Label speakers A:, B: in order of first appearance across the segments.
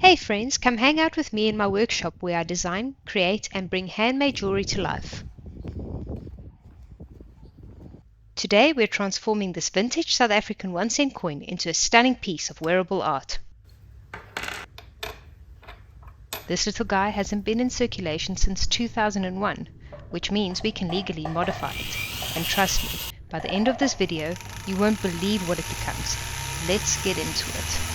A: Hey friends, come hang out with me in my workshop where I design, create, and bring handmade jewelry to life. Today we're transforming this vintage South African 1-cent coin into a stunning piece of wearable art. This little guy hasn't been in circulation since 2001, which means we can legally modify it. And trust me, by the end of this video, you won't believe what it becomes. Let's get into it.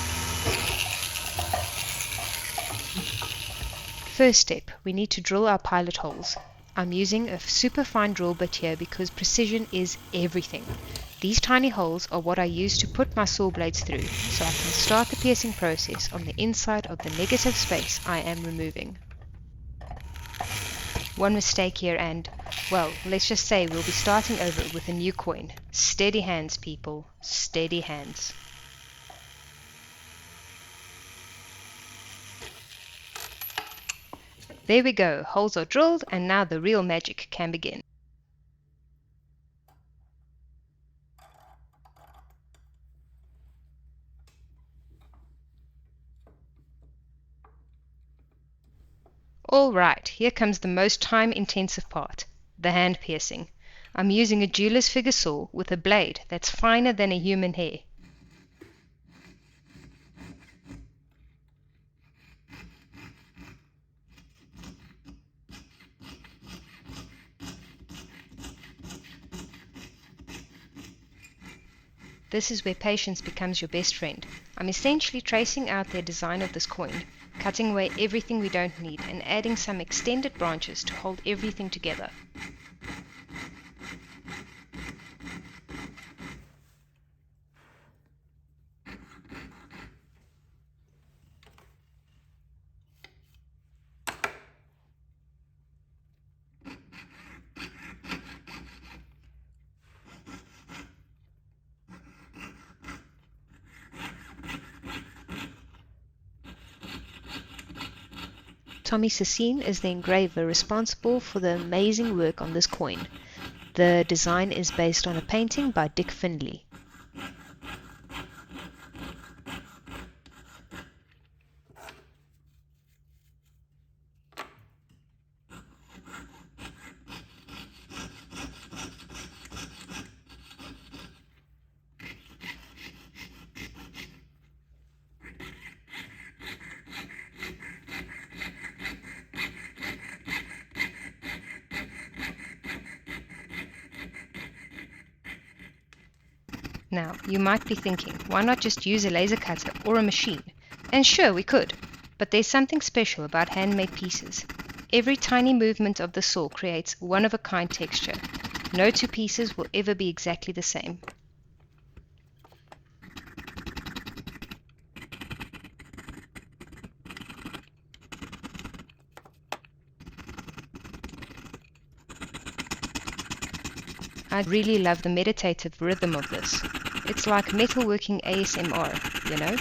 A: First step, we need to drill our pilot holes. I'm using a super fine drill bit here because precision is everything. These tiny holes are what I use to put my saw blades through so I can start the piercing process on the inside of the negative space I am removing. One mistake here and, well, let's just say we'll be starting over with a new coin. Steady hands, people, steady hands. There we go, holes are drilled and now the real magic can begin. Alright, here comes the most time-intensive part, the hand piercing. I'm using a jeweler's figure saw with a blade that's finer than a human hair. This is where patience becomes your best friend. I'm essentially tracing out the design of this coin, cutting away everything we don't need and adding some extended branches to hold everything together. Tommy Sassine is the engraver responsible for the amazing work on this coin. The design is based on a painting by Dick Findlay. Now, you might be thinking, why not just use a laser cutter or a machine? And sure, we could, but there's something special about handmade pieces. Every tiny movement of the saw creates one-of-a-kind texture. No two pieces will ever be exactly the same. I really love the meditative rhythm of this. It's like metalworking ASMR, you know?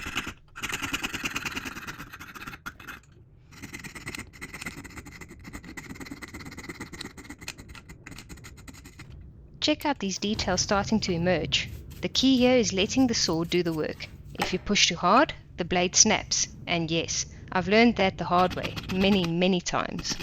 A: Check out these details starting to emerge. The key here is letting the saw do the work. If you push too hard, the blade snaps. And yes, I've learned that the hard way, many times.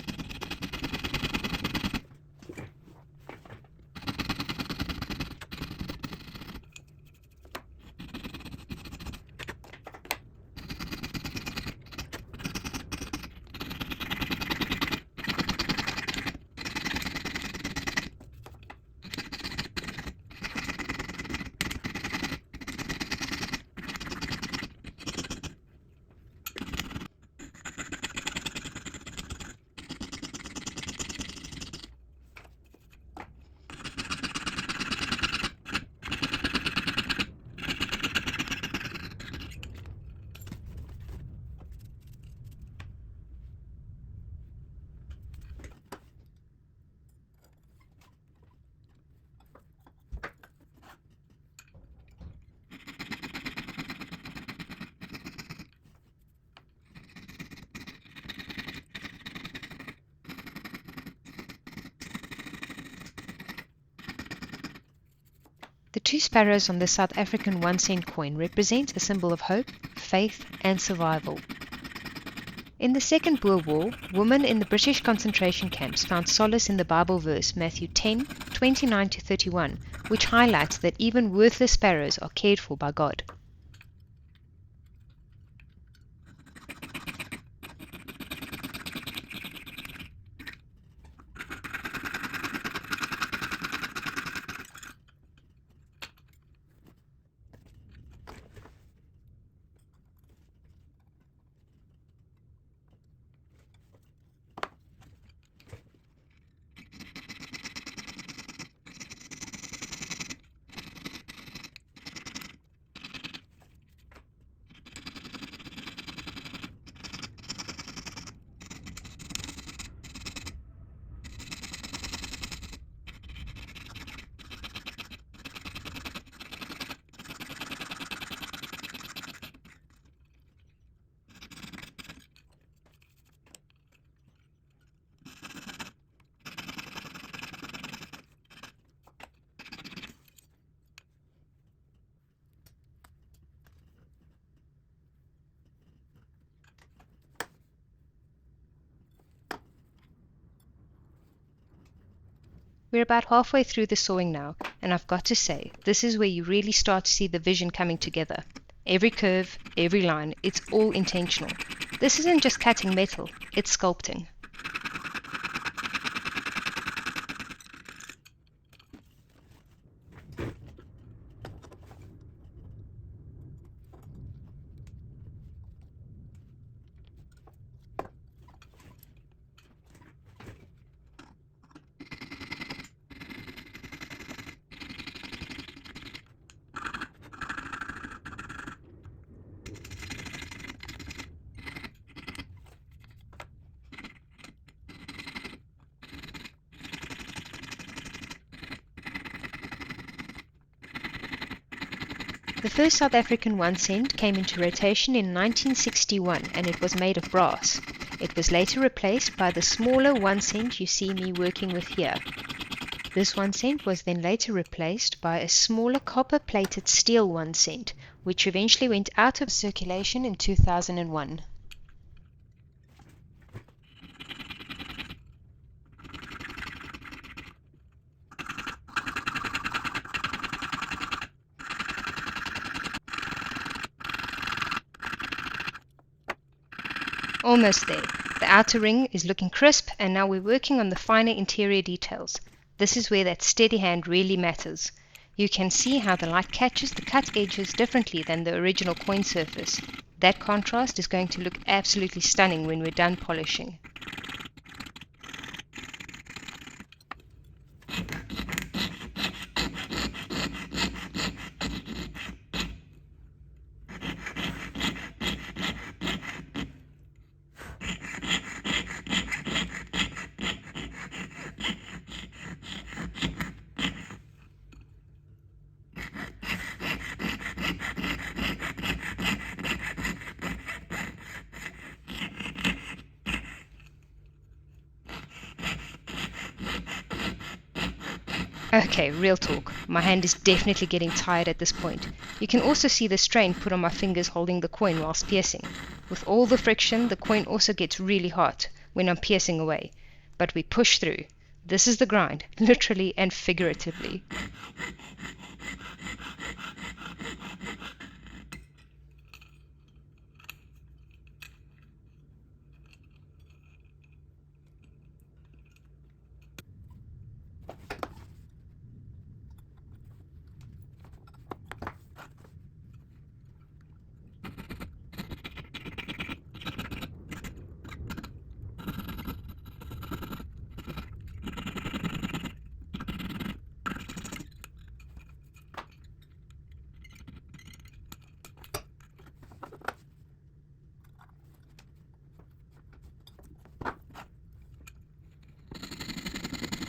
A: The two sparrows on the South African 1-cent coin represent a symbol of hope, faith, and survival. In the Second Boer War, women in the British concentration camps found solace in the Bible verse Matthew 10:29-31, which highlights that even worthless sparrows are cared for by God. We're about halfway through the sewing now, and I've got to say, this is where you really start to see the vision coming together. Every curve, every line, it's all intentional. This isn't just cutting metal, it's sculpting. The first South African 1 cent came into rotation in 1961 and it was made of brass. It was later replaced by the smaller 1 cent you see me working with here. This 1 cent was then later replaced by a smaller copper-plated steel 1 cent, which eventually went out of circulation in 2001. Almost there. The outer ring is looking crisp and now we're working on the finer interior details. This is where that steady hand really matters. You can see how the light catches the cut edges differently than the original coin surface. That contrast is going to look absolutely stunning when we're done polishing. Okay, real talk. My hand is definitely getting tired at this point. You can also see the strain put on my fingers holding the coin whilst piercing. With all the friction, the coin also gets really hot when I'm piercing away. But we push through. This is the grind, literally and figuratively.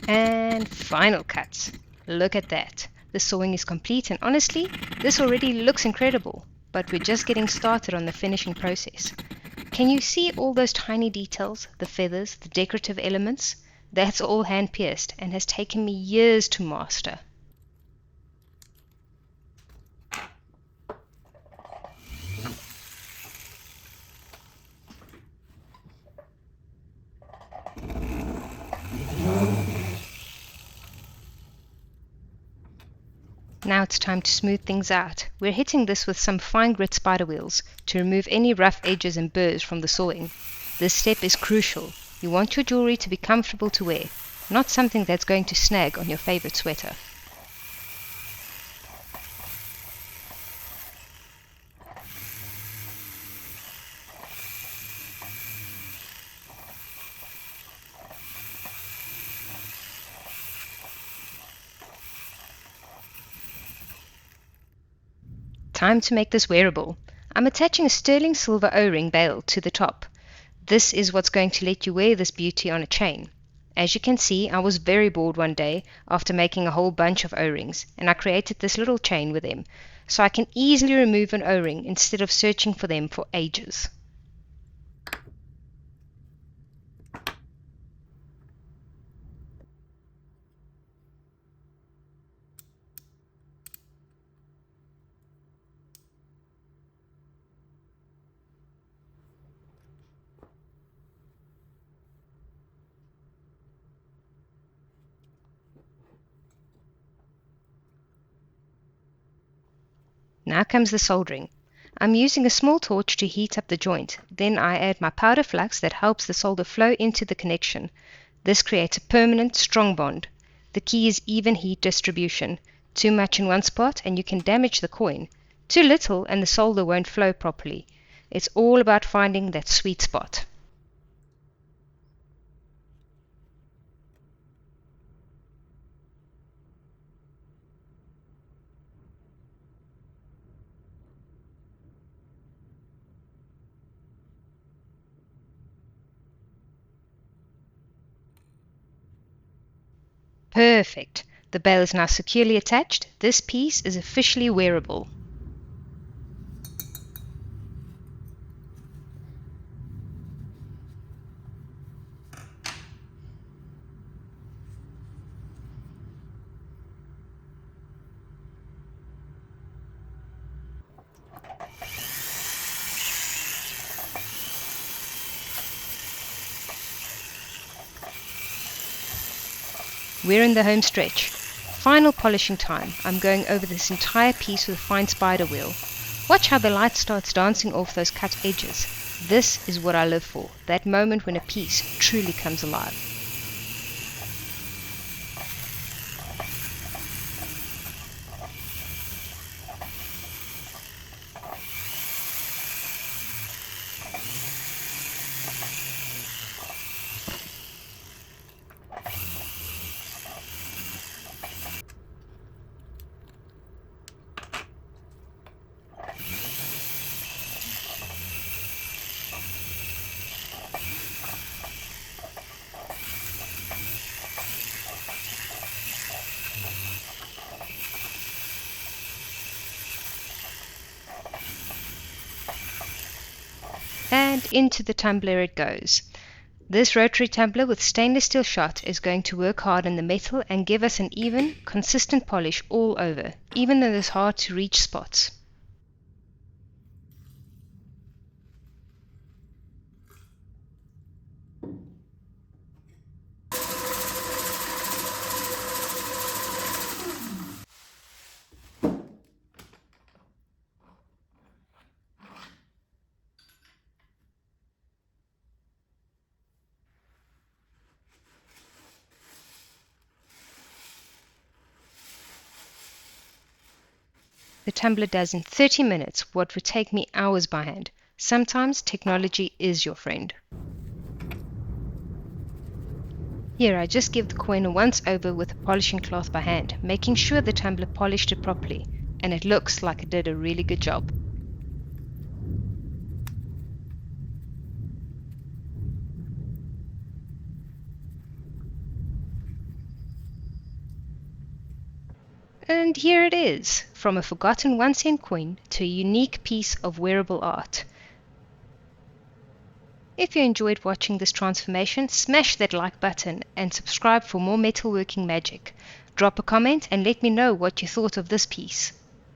A: And final cuts. Look at that. The sewing is complete and honestly, this already looks incredible, but we're just getting started on the finishing process. Can you see all those tiny details, the feathers, the decorative elements? That's all hand pierced and has taken me years to master. Now it's time to smooth things out. We're hitting this with some fine grit spider wheels to remove any rough edges and burrs from the sawing. This step is crucial. You want your jewelry to be comfortable to wear, not something that's going to snag on your favorite sweater. Time to make this wearable. I'm attaching a sterling silver O-ring bail to the top. This is what's going to let you wear this beauty on a chain. As you can see, I was very bored one day after making a whole bunch of O-rings, and I created this little chain with them, so I can easily remove an O-ring instead of searching for them for ages. Now comes the soldering. I'm using a small torch to heat up the joint. Then I add my powder flux that helps the solder flow into the connection. This creates a permanent, strong bond. The key is even heat distribution. Too much in one spot and you can damage the coin. Too little and the solder won't flow properly. It's all about finding that sweet spot. Perfect. The bell is now securely attached. This piece is officially wearable. We're in the home stretch. Final polishing time. I'm going over this entire piece with a fine spider wheel. Watch how the light starts dancing off those cut edges. This is what I live for, that moment when a piece truly comes alive. And into the tumbler it goes. This rotary tumbler with stainless steel shot is going to work hard in the metal and give us an even, consistent polish all over, even in those hard to reach spots. The tumbler does in 30 minutes what would take me hours by hand. Sometimes technology is your friend. Here I just give the coin a once over with a polishing cloth by hand, making sure the tumbler polished it properly, and it looks like it did a really good job. And here it is, from a forgotten 1-cent coin to a unique piece of wearable art. If you enjoyed watching this transformation, smash that like button and subscribe for more metalworking magic. Drop a comment and let me know what you thought of this piece.